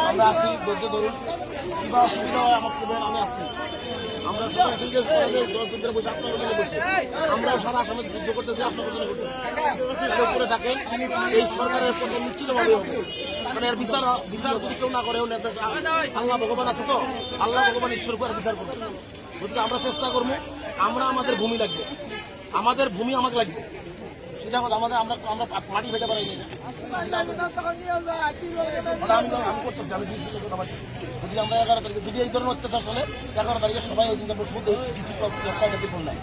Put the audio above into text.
আমরা আসি ধৈর্য ধরুন, কিংবা অসুবিধা হয় আমার খুব আমি আসি। আমরা বসে আপনার বসে আমরাও সারা আসামে যুদ্ধ করতেছি, আপনার জন্য করতেছি। উপরে থাকেন, এই সরকারের প্রতি নিশ্চিতভাবে হবে, মানে এর বিচার যদি কেউ না করে আল্লাহ ভগবান আছে, তো আল্লাহ ভগবান ঈশ্বর করে বিচার করবে। গতিকে আমরা চেষ্টা করবো, আমরা আমাদের ভূমি লাগবে, আমাদের ভূমি আমাকে লাগবে। সেটা আমাদের আমরা মাটি ফেটে পারি আমি করতেছি, আমি যদি আমরা 11 তারিখে যদি এই ধরনের অত্যাচার চলে, 11 তারিখে সবাই ওই দিনটা বসবো ডিসি করলাম।